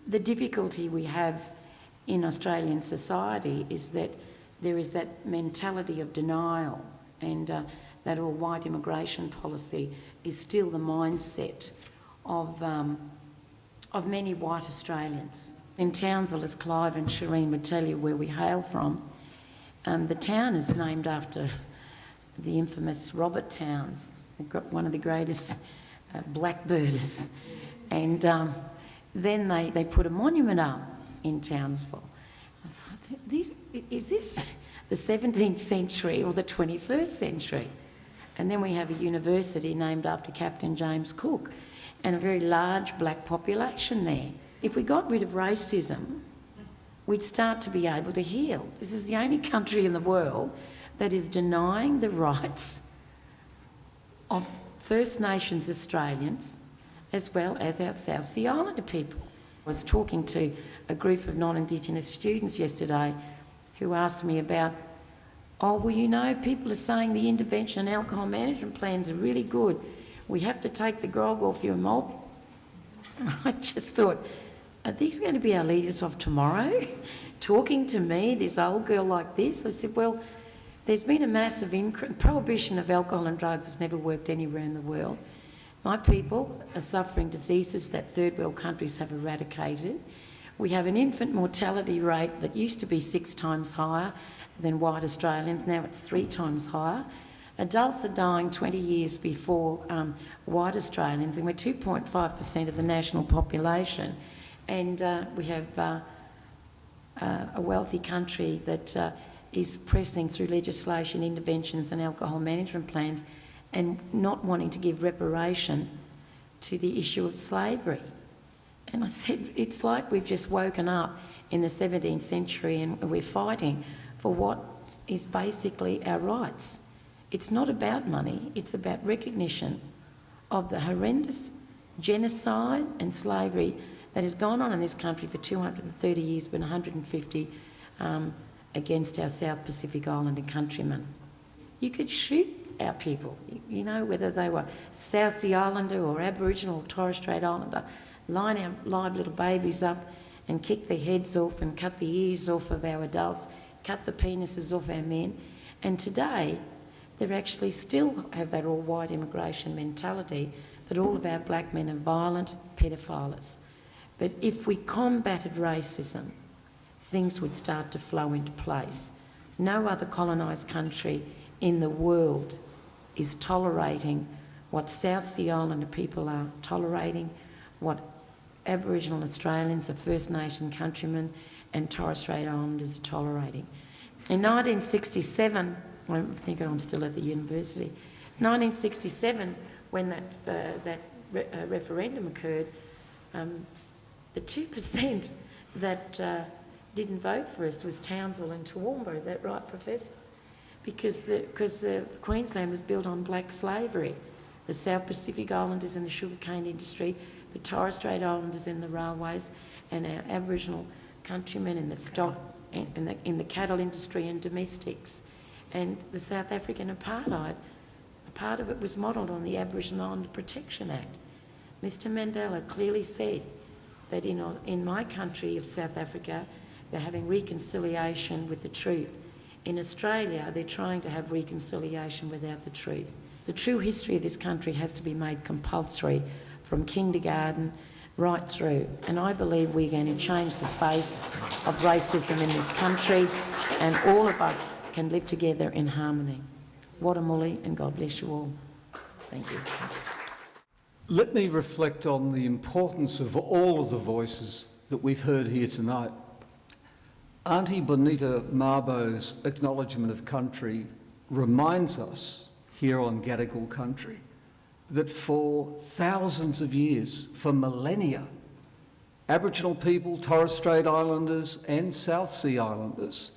The difficulty we have in Australian society is that there is that mentality of denial, and that all white immigration policy is still the mindset of many white Australians. In Townsville, as Clive and Shireen would tell you, where we hail from, the town is named after the infamous Robert Towns, one of the greatest blackbirders. And then they put a monument up in Townsville. I thought, is this the 17th century or the 21st century? And then we have a university named after Captain James Cook and a very large black population there. If we got rid of racism, we'd start to be able to heal. This is the only country in the world that is denying the rights of First Nations Australians as well as our South Sea Islander people. I was talking to a group of non-Indigenous students yesterday who asked me about, oh, well, you know, people are saying the intervention and alcohol management plans are really good. We have to take the grog off your malt. I just thought, are these going to be our leaders of tomorrow? Talking to me, this old girl like this? I said, well, there's been a massive increase. Prohibition of alcohol and drugs has never worked anywhere in the world. My people are suffering diseases that third world countries have eradicated. We have an infant mortality rate that used to be 6 times higher than white Australians. Now it's 3 times higher. Adults are dying 20 years before white Australians, and we're 2.5% of the national population. And we have a wealthy country that is pressing through legislation, interventions and alcohol management plans, and not wanting to give reparation to the issue of slavery. And I said, it's like we've just woken up in the 17th century and we're fighting for what is basically our rights. It's not about money, it's about recognition of the horrendous genocide and slavery that has gone on in this country for 230 years, but 150 against our South Pacific Islander countrymen. You could shoot our people, you know, whether they were South Sea Islander or Aboriginal or Torres Strait Islander, line our live little babies up and kick their heads off and cut the ears off of our adults, cut the penises off our men. And today, they actually still have that all-white immigration mentality that all of our black men are violent pedophiles. But if we combated racism, things would start to flow into place. No other colonised country in the world is tolerating what South Sea Islander people are tolerating, what Aboriginal Australians, the First Nation countrymen and Torres Strait Islanders are tolerating. In 1967, I think I'm still at the university, 1967, when that referendum occurred, the 2% that didn't vote for us was Townsville and Toowoomba. Is that right, Professor? Because Queensland was built on black slavery. The South Pacific Islanders in the sugarcane industry, the Torres Strait Islanders in the railways, and our Aboriginal countrymen in the stock, in the cattle industry and domestics. And the South African apartheid, a part of it was modelled on the Aboriginal Islander Protection Act. Mr Mandela clearly said that in my country of South Africa, they're having reconciliation with the truth. In Australia, they're trying to have reconciliation without the truth. The true history of this country has to be made compulsory from kindergarten right through. And I believe we're going to change the face of racism in this country, and all of us can live together in harmony. Watamuli, and God bless you all. Thank you. Let me reflect on the importance of all of the voices that we've heard here tonight. Auntie Bonita Marbo's acknowledgement of country reminds us here on Gadigal country that for thousands of years, for millennia, Aboriginal people, Torres Strait Islanders and South Sea Islanders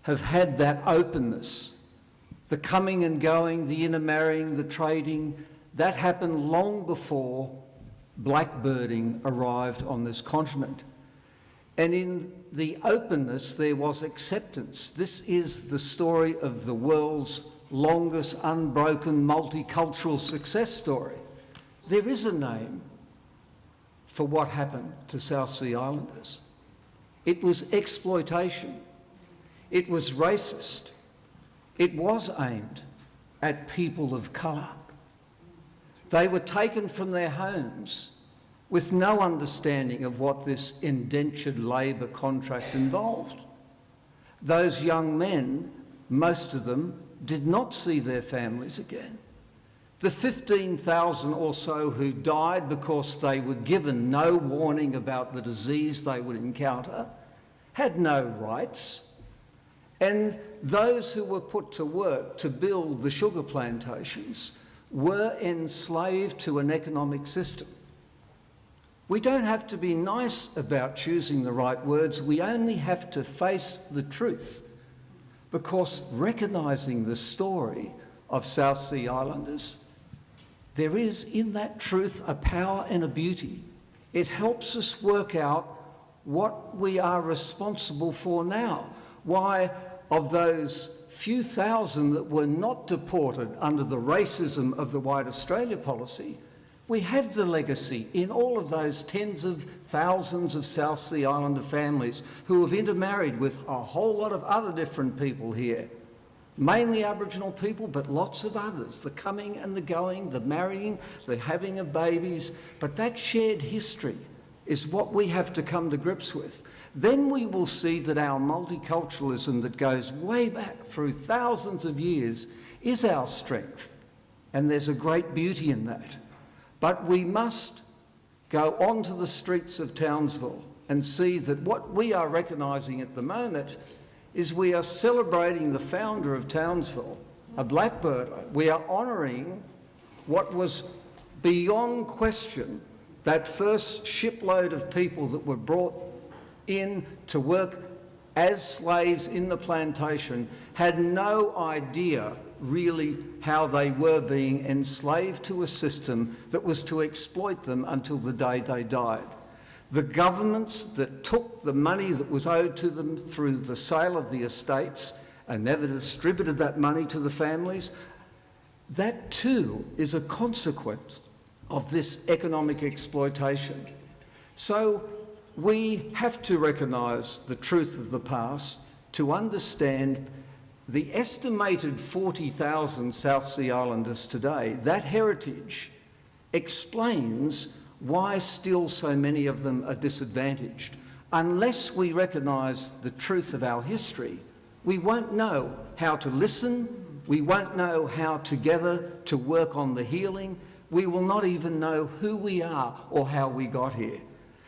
have had that openness, the coming and going, the intermarrying, the trading. That happened long before blackbirding arrived on this continent. And in the openness, there was acceptance. This is the story of the world's longest unbroken multicultural success story. There is a name for what happened to South Sea Islanders. It was exploitation. It was racist. It was aimed at people of colour. They were taken from their homes with no understanding of what this indentured labour contract involved. Those young men, most of them, did not see their families again. The 15,000 or so who died because they were given no warning about the disease they would encounter had no rights. And those who were put to work to build the sugar plantations were enslaved to an economic system. We don't have to be nice about choosing the right words, we only have to face the truth, because recognising the story of South Sea Islanders, there is in that truth a power and a beauty. It helps us work out what we are responsible for now. Why, of those few thousand that were not deported under the racism of the White Australia policy, we have the legacy in all of those tens of thousands of South Sea Islander families who have intermarried with a whole lot of other different people here. Mainly Aboriginal people, but lots of others. The coming and the going, the marrying, the having of babies. But that shared history is what we have to come to grips with. Then we will see that our multiculturalism that goes way back through thousands of years is our strength. And there's a great beauty in that. But we must go onto the streets of Townsville and see that what we are recognising at the moment is we are celebrating the founder of Townsville, a blackbirder. We are honouring what was beyond question that first shipload of people that were brought in to work as slaves in the plantation had no idea really how they were being enslaved to a system that was to exploit them until the day they died. The governments that took the money that was owed to them through the sale of the estates and never distributed that money to the families, that too is a consequence of this economic exploitation. So we have to recognise the truth of the past to understand the estimated 40,000 South Sea Islanders today. That heritage explains why still so many of them are disadvantaged. Unless we recognise the truth of our history, we won't know how to listen, we won't know how together to work on the healing, we will not even know who we are or how we got here.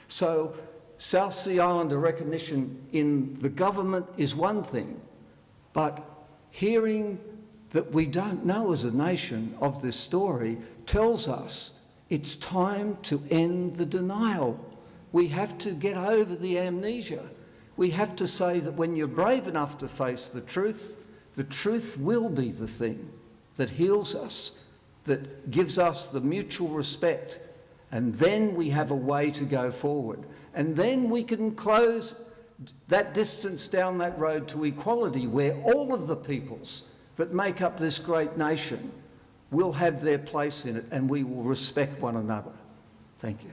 So South Sea Islander recognition in the government is one thing, but hearing that we don't know as a nation of this story tells us it's time to end the denial. We have to get over the amnesia. We have to say that when you're brave enough to face the truth will be the thing that heals us, that gives us the mutual respect, and then we have a way to go forward. And then we can close that distance down that road to equality, where all of the peoples that make up this great nation will have their place in it, and we will respect one another. Thank you.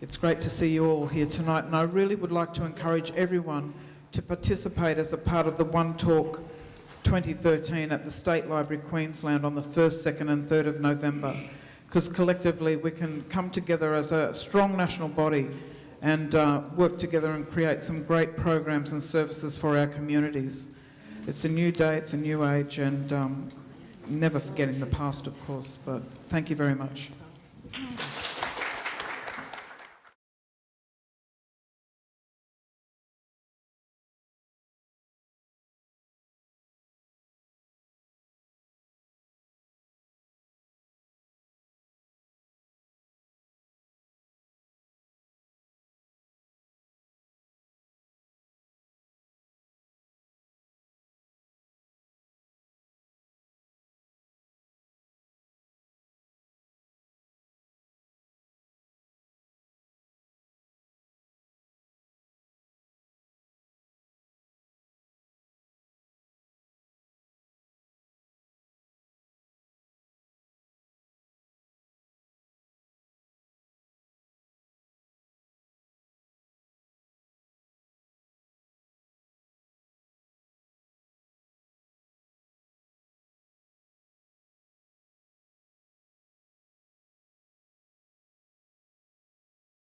It's great to see you all here tonight, and I really would like to encourage everyone to participate as a part of the One Talk 2013 at the State Library, Queensland on the 1st, 2nd and 3rd of November, because collectively we can come together as a strong national body and work together and create some great programs and services for our communities. It's a new day, it's a new age, and never forgetting the past, of course, but thank you very much.